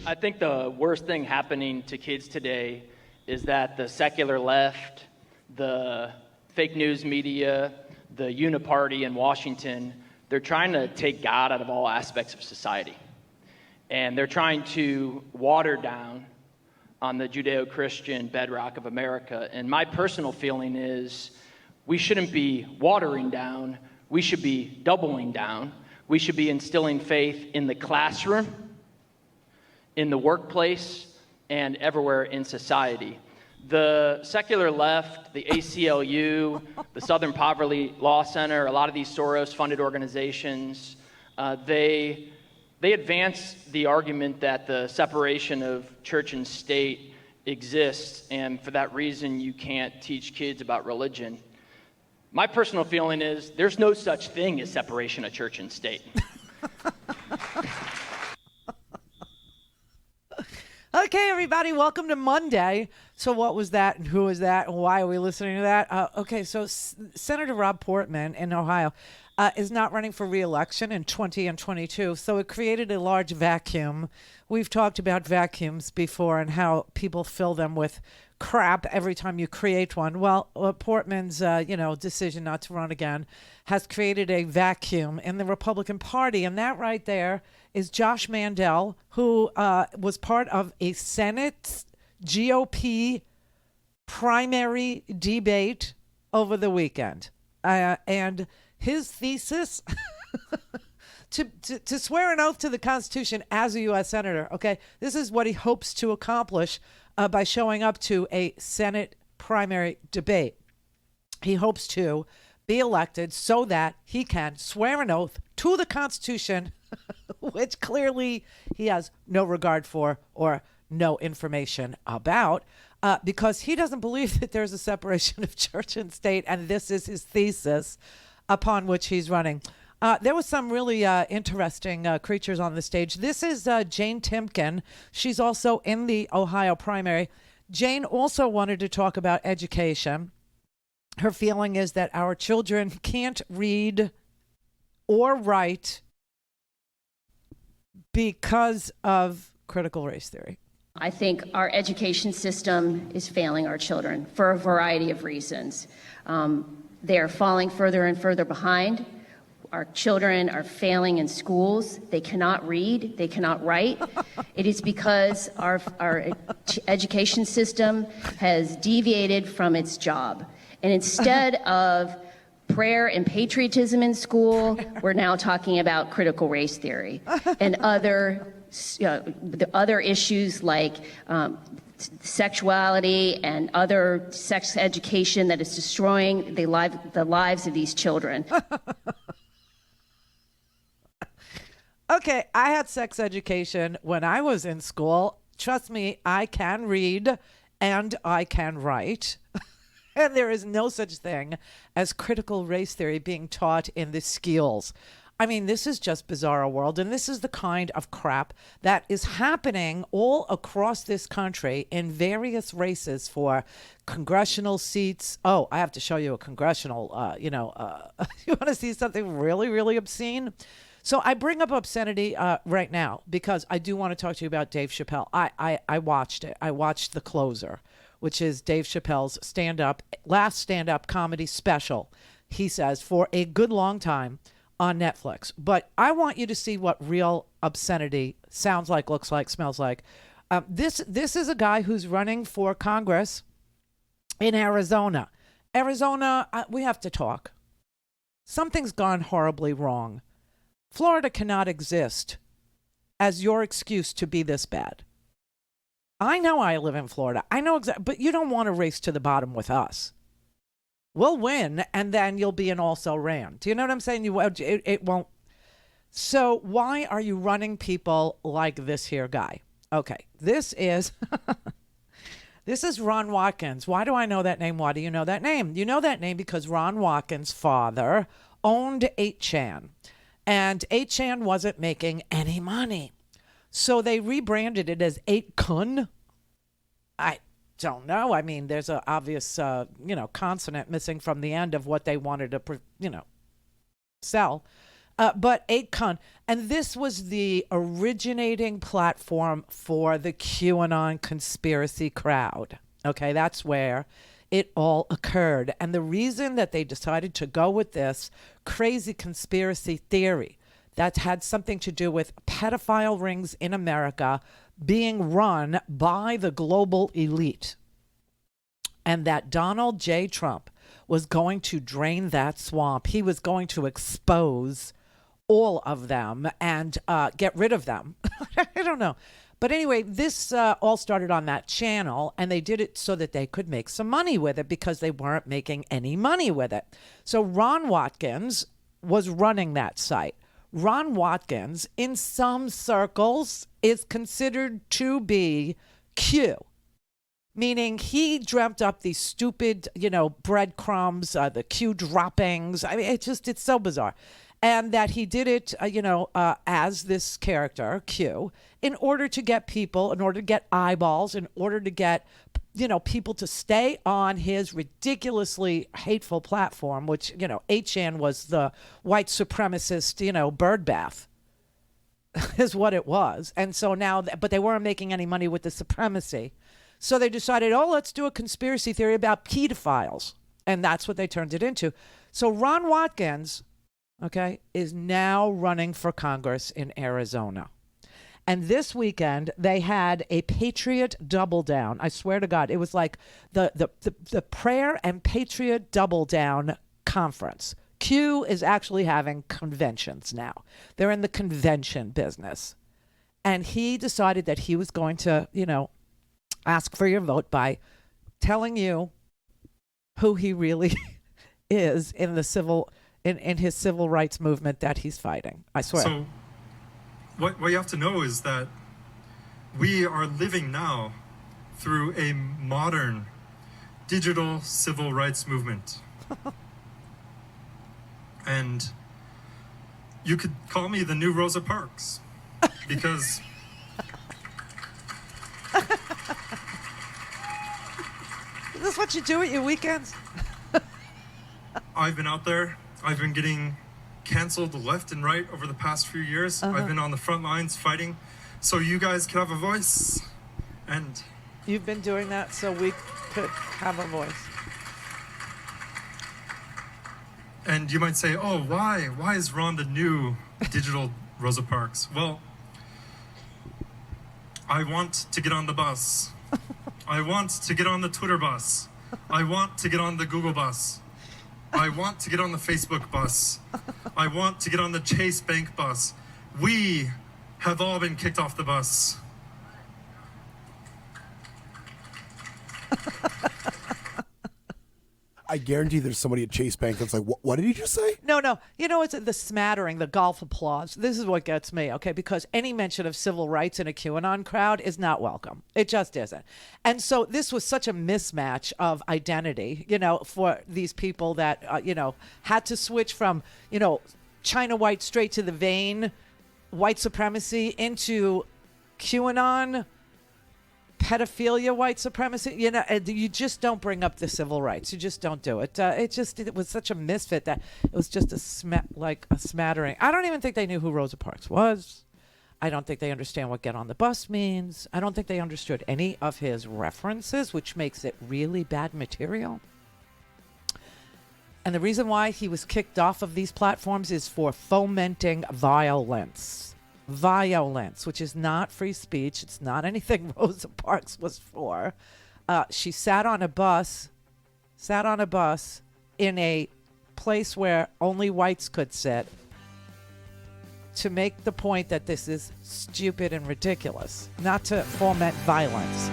I think the worst thing happening to kids today is that the secular left, the fake news media, the uniparty in Washington, they're trying to take God out of all aspects of society. And they're trying to water down on the Judeo-Christian bedrock of America. And my personal feeling is we shouldn't be watering down, we should be doubling down. We should be instilling faith in the classroom, in the workplace, and everywhere in society. The secular left, the ACLU, the Southern Poverty Law Center, a lot of these Soros-funded organizations, they advance the argument that the separation of church and state exists, and for that reason you can't teach kids about religion. My personal feeling is there's no such thing as separation of church and state. Okay, everybody, welcome to Monday. So what was that and who was that and why are we listening to that? Okay, so Senator Rob Portman in Ohio is not running for re-election in 20 and 22, so it created a large vacuum. We've talked about vacuums before and how people fill them with crap every time you create one. Well, Portman's decision not to run again has created a vacuum in the Republican Party, and that right there is Josh Mandel, who was part of a Senate GOP primary debate over the weekend, and his thesis to swear an oath to the Constitution as a U.S. Senator. Okay, this is what he hopes to accomplish by showing up to a Senate primary debate. He hopes to be elected so that he can swear an oath to the Constitution, which clearly he has no regard for or no information about, because he doesn't believe that there's a separation of church and state, and this is his thesis upon which he's running. There was some really interesting creatures on the stage. This is Jane Timken. She's also in the Ohio primary. Jane also wanted to talk about education. Her feeling is that our children can't read or write because of critical race theory. I think our education system is failing our children for a variety of reasons. They are falling further and further behind. Our children are failing in schools. They cannot read. They cannot write. It is because our education system has deviated from its job. And instead of prayer and patriotism in school, we're now talking about critical race theory and the other issues like sexuality and other sex education that is destroying the lives of these children. Okay, I had sex education when I was in school. Trust me, I can read and I can write. And there is no such thing as critical race theory being taught in the skills. I mean, this is just bizarre world, and this is the kind of crap that is happening all across this country in various races for congressional seats. Oh, I have to show you a congressional, you want to see something really, really obscene? So I bring up obscenity right now because I do want to talk to you about Dave Chappelle. I watched it. I watched The Closer, which is Dave Chappelle's last stand-up comedy special, he says, for a good long time on Netflix. But I want you to see what real obscenity sounds like, looks like, smells like. This is a guy who's running for Congress in Arizona. Arizona, we have to talk. Something's gone horribly wrong. Florida cannot exist as your excuse to be this bad. I know I live in Florida. I know exactly, but you don't want to race to the bottom with us. We'll win, and then you'll be an also-ran. Do you know what I'm saying? It won't. So why are you running people like this here guy? Okay, this is this is Ron Watkins. Why do I know that name? Why do you know that name? You know that name because Ron Watkins' father owned 8chan, and 8chan wasn't making any money. So they rebranded it as 8kun. I don't know. I mean, there's an obvious, consonant missing from the end of what they wanted to, sell. But 8con, and this was the originating platform for the QAnon conspiracy crowd. Okay, that's where it all occurred. And the reason that they decided to go with this crazy conspiracy theory that had something to do with pedophile rings in America being run by the global elite, and that Donald J. Trump was going to drain that swamp. He was going to expose all of them and get rid of them. I don't know. But anyway, this all started on that channel, and they did it so that they could make some money with it because they weren't making any money with it. So Ron Watkins was running that site. Ron Watkins, in some circles, is considered to be Q, meaning he dreamt up these stupid, breadcrumbs, the Q droppings. I mean, it's so bizarre. And that he did it, as this character, Q, in order to get people, in order to get eyeballs, in order to get, people to stay on his ridiculously hateful platform, which, 8chan was the white supremacist, birdbath is what it was. And so now, but they weren't making any money with the supremacy. So they decided, let's do a conspiracy theory about pedophiles. And that's what they turned it into. So Ron Watkins, is now running for Congress in Arizona. And this weekend, they had a Patriot Double Down. I swear to God, it was like the Prayer and Patriot Double Down conference. Q is actually having conventions now. They're in the convention business. And he decided that he was going to, ask for your vote by telling you who he really is in his civil rights movement that he's fighting. I swear. So what you have to know is that we are living now through a modern digital civil rights movement. And you could call me the new Rosa Parks because Is this what you do at your weekends? I've been out there. I've been getting canceled left and right over the past few years. I've been on the front lines fighting so you guys could have a voice. And you've been doing that so we could have a voice. And you might say, why? Why is Ron the new digital Rosa Parks? Well, I want to get on the bus. I want to get on the Twitter bus. I want to get on the Google bus. I want to get on the Facebook bus. I want to get on the Chase Bank bus. We have all been kicked off the bus. I guarantee there's somebody at Chase Bank that's like, what did he just say? No. It's the smattering, the golf applause. This is what gets me, because any mention of civil rights in a QAnon crowd is not welcome. It just isn't. And so this was such a mismatch of identity, for these people that, had to switch from, China white straight to the vein, white supremacy into QAnon, pedophilia, white supremacy. You just don't bring up the civil rights. You just don't do it. It was such a misfit that it was just a smattering. I don't even think they knew who Rosa Parks was. I don't think they understand what get on the bus means. I don't think they understood any of his references, which makes it really bad material. And the reason why he was kicked off of these platforms is for fomenting violence, which is not free speech. It's not anything Rosa Parks was for. She sat on a bus in a place where only whites could sit to make the point that this is stupid and ridiculous, not to foment violence.